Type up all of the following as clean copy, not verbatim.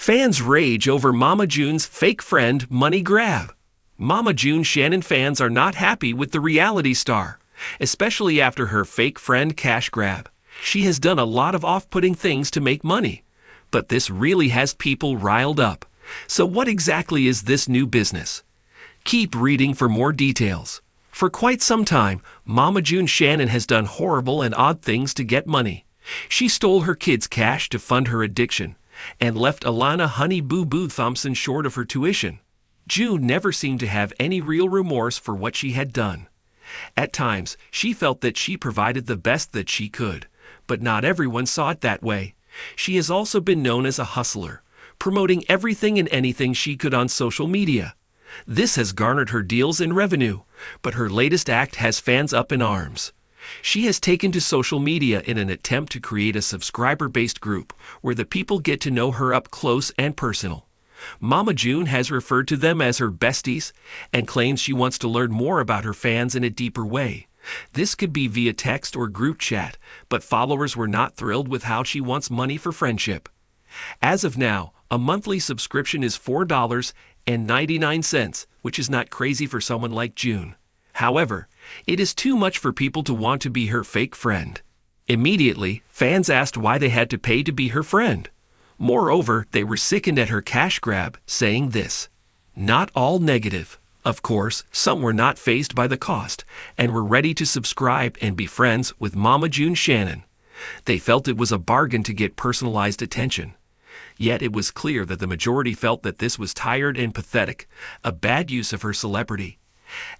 Fans rage over Mama June's fake friend money grab. Mama June Shannon fans are not happy with the reality star, especially after her fake friend cash grab. She has done a lot of off-putting things to make money, but this really has people riled up. So what exactly is this new business? Keep reading for more details. For quite some time, Mama June Shannon has done horrible and odd things to get money. She stole her kids' cash to fund her addiction, and left Alana Honey Boo Boo Thompson short of her tuition. June never seemed to have any real remorse for what she had done. At times, she felt that she provided the best that she could, but not everyone saw it that way. She has also been known as a hustler, promoting everything and anything she could on social media. This has garnered her deals and revenue, but her latest act has fans up in arms. She has taken to social media in an attempt to create a subscriber-based group where the people get to know her up close and personal. Mama June has referred to them as her besties and claims she wants to learn more about her fans in a deeper way. This could be via text or group chat, but followers were not thrilled with how she wants money for friendship. As of now, a monthly subscription is $4.99, which is not crazy for someone like June. However, it is too much for people to want to be her fake friend. Immediately, fans asked why they had to pay to be her friend. Moreover, they were sickened at her cash grab, saying this: "Not all negative. Of course, some were not fazed by the cost, and were ready to subscribe and be friends with Mama June Shannon. They felt it was a bargain to get personalized attention. Yet it was clear that the majority felt that this was tired and pathetic, a bad use of her celebrity."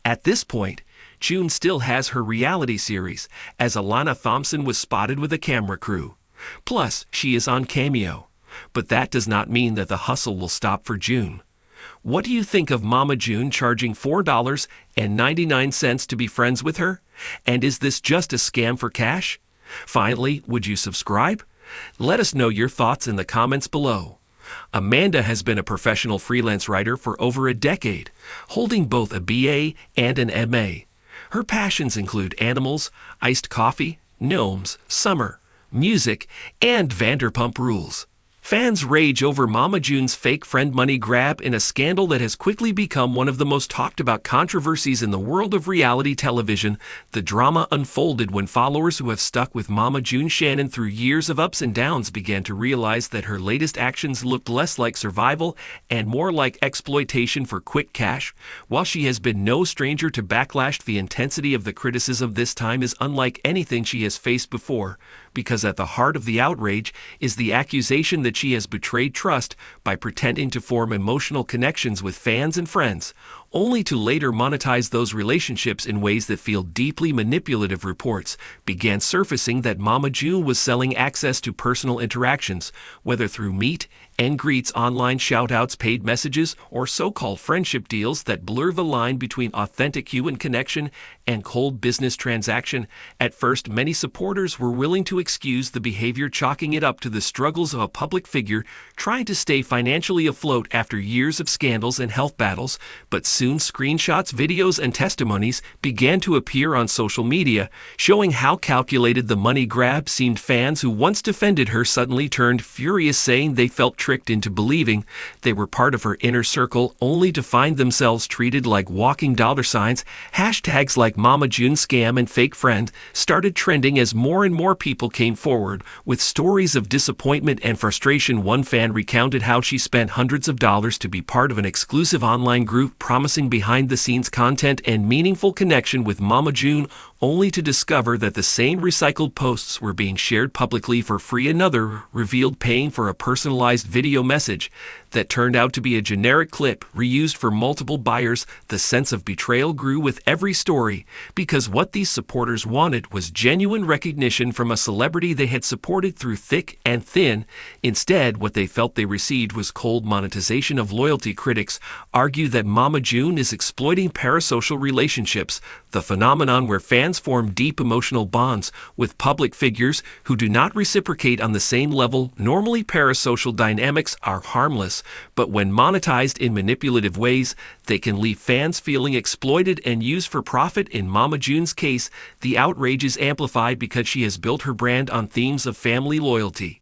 At this point, June still has her reality series, as Alana Thompson was spotted with a camera crew. Plus, she is on Cameo. But that does not mean that the hustle will stop for June. What do you think of Mama June charging $4.99 to be friends with her? And is this just a scam for cash? Finally, would you subscribe? Let us know your thoughts in the comments below. Amanda has been a professional freelance writer for over a decade, holding both a BA and an MA. Her passions include animals, iced coffee, gnomes, summer, music, and Vanderpump Rules. Fans rage over Mama June's fake friend money grab in a scandal that has quickly become one of the most talked about controversies in the world of reality television. The drama unfolded when followers who have stuck with Mama June Shannon through years of ups and downs began to realize that her latest actions looked less like survival and more like exploitation for quick cash. While she has been no stranger to backlash, the intensity of the criticism this time is unlike anything she has faced before, because at the heart of the outrage is the accusation that she has betrayed trust by pretending to form emotional connections with fans and friends, only to later monetize those relationships in ways that feel deeply manipulative. Reports began surfacing that Mama June was selling access to personal interactions, whether through meet and greets, online shoutouts, paid messages, or so-called friendship deals that blur the line between authentic human connection and cold business transaction. At first, many supporters were willing to excuse the behavior, chalking it up to the struggles of a public figure trying to stay financially afloat after years of scandals and health battles, but soon screenshots, videos, and testimonies began to appear on social media, showing how calculated the money grab seemed. Fans who once defended her suddenly turned furious, saying they felt tricked into believing they were part of her inner circle, only to find themselves treated like walking dollar signs. Hashtags like Mama June scam and fake friend started trending as more and more people came forward with stories of disappointment and frustration. One fan recounted how she spent hundreds of dollars to be part of an exclusive online group promising behind-the-scenes content and meaningful connection with Mama June, only to discover that the same recycled posts were being shared publicly for free. Another revealed paying for a personalized video message that turned out to be a generic clip reused for multiple buyers. The sense of betrayal grew with every story, because what these supporters wanted was genuine recognition from a celebrity they had supported through thick and thin. Instead, what they felt they received was cold monetization of loyalty. Critics argue that Mama June is exploiting parasocial relationships, the phenomenon where fans form deep emotional bonds with public figures who do not reciprocate on the same level. Normally, parasocial dynamics are harmless, but when monetized in manipulative ways, they can leave fans feeling exploited and used for profit. In Mama June's case, the outrage is amplified because she has built her brand on themes of family loyalty.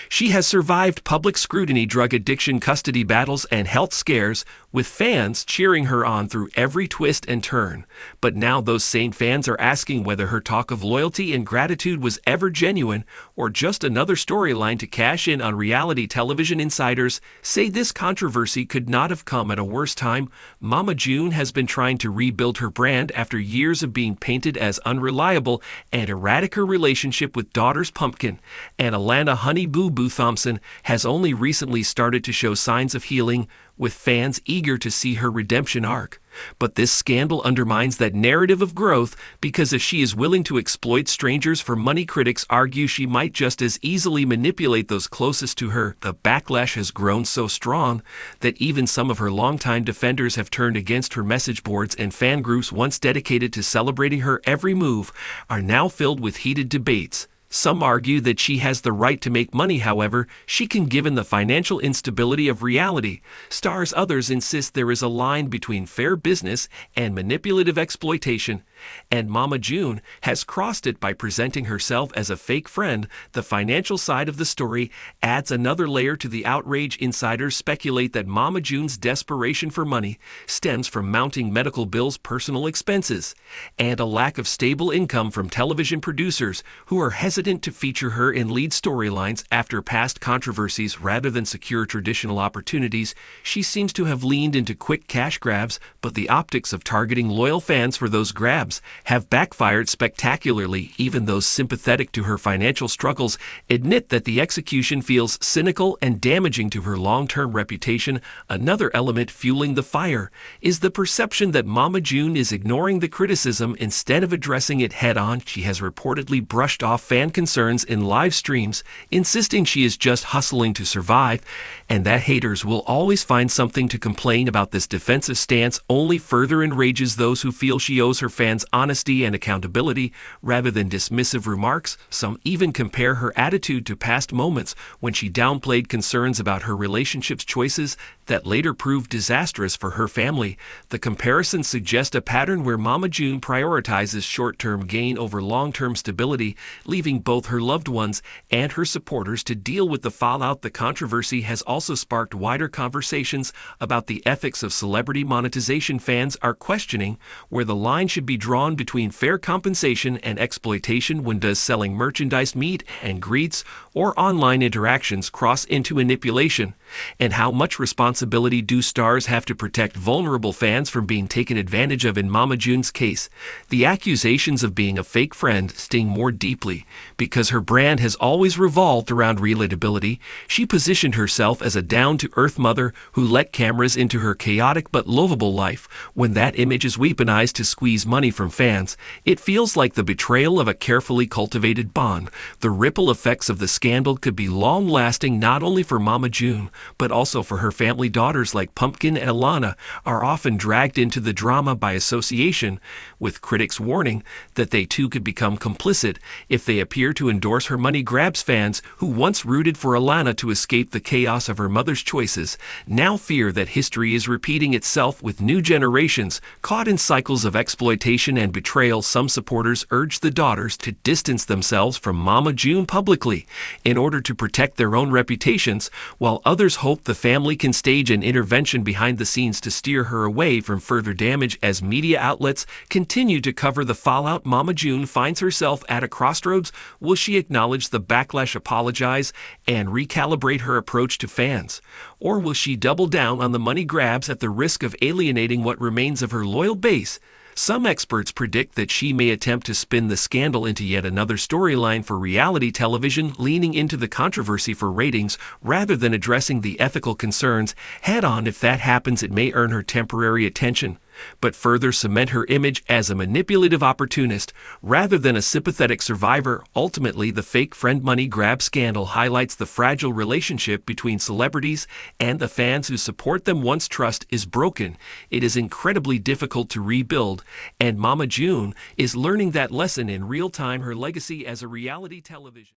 She has survived public scrutiny, drug addiction, custody battles, and health scares, with fans cheering her on through every twist and turn. But now those same fans are asking whether her talk of loyalty and gratitude was ever genuine or just another storyline to cash in on reality television. Insiders say this controversy could not have come at a worse time. Mama June has been trying to rebuild her brand after years of being painted as unreliable and erratic. Her relationship with daughters Pumpkin and Alana Honey Boo Boo Thompson has only recently started to show signs of healing, with fans eager to see her redemption arc. But this scandal undermines that narrative of growth, because if she is willing to exploit strangers for money, critics argue she might just as easily manipulate those closest to her. The backlash has grown so strong that even some of her longtime defenders have turned against her. Message boards and fan groups once dedicated to celebrating her every move are now filled with heated debates. Some argue that she has the right to make money however she can, given the financial instability of reality stars. Others insist there is a line between fair business and manipulative exploitation, and Mama June has crossed it by presenting herself as a fake friend. The financial side of the story adds another layer to the outrage. Insiders speculate that Mama June's desperation for money stems from mounting medical bills, personal expenses, and a lack of stable income from television producers who are hesitant to feature her in lead storylines after past controversies. Rather than secure traditional opportunities, she seems to have leaned into quick cash grabs, but the optics of targeting loyal fans for those grabs have backfired spectacularly. Even those sympathetic to her financial struggles admit that the execution feels cynical and damaging to her long-term reputation. Another element fueling the fire is the perception that Mama June is ignoring the criticism instead of addressing it head-on. She has reportedly brushed off fan concerns in live streams, insisting she is just hustling to survive, and that haters will always find something to complain about. This defensive stance only further enrages those who feel she owes her fans honesty and accountability rather than dismissive remarks. Some even compare her attitude to past moments when she downplayed concerns about her relationships, choices that later proved disastrous for her family. The comparisons suggest a pattern where Mama June prioritizes short-term gain over long-term stability, leaving both her loved ones and her supporters to deal with the fallout. The controversy has also sparked wider conversations about the ethics of celebrity monetization. Fans are questioning where the line should be drawn between fair compensation and exploitation. When does selling merchandise, meet and greets, or online interactions cross into manipulation? And how much responsibility do stars have to protect vulnerable fans from being taken advantage of? In Mama June's case, the accusations of being a fake friend sting more deeply because her brand has always revolved around relatability. She positioned herself as a down-to-earth mother who let cameras into her chaotic but lovable life. When that image is weaponized to squeeze money from fans, it feels like the betrayal of a carefully cultivated bond. The ripple effects of the scandal could be long-lasting, not only for Mama June, but also for her family. Daughters like Pumpkin and Alana are often dragged into the drama by association, with critics warning that they too could become complicit if they appear to endorse her money grabs. Fans who once rooted for Alana to escape the chaos of her mother's choices now fear that history is repeating itself, with new generations caught in cycles of exploitation and betrayal. Some supporters urge the daughters to distance themselves from Mama June publicly in order to protect their own reputations, while others hope the family can stage an intervention behind the scenes to steer her away from further damage. As media outlets continue to cover the fallout, Mama June finds herself at a crossroads. Will she acknowledge the backlash, apologize, and recalibrate her approach to fans? Or will she double down on the money grabs at the risk of alienating what remains of her loyal base? Some experts predict that she may attempt to spin the scandal into yet another storyline for reality television, leaning into the controversy for ratings rather than addressing the ethical concerns head-on. If that happens, it may earn her temporary attention, but further cement her image as a manipulative opportunist rather than a sympathetic survivor. Ultimately, the fake friend money grab scandal highlights the fragile relationship between celebrities and the fans who support them. Once trust is broken, it is incredibly difficult to rebuild, and Mama June is learning that lesson in real time. Her legacy as a reality television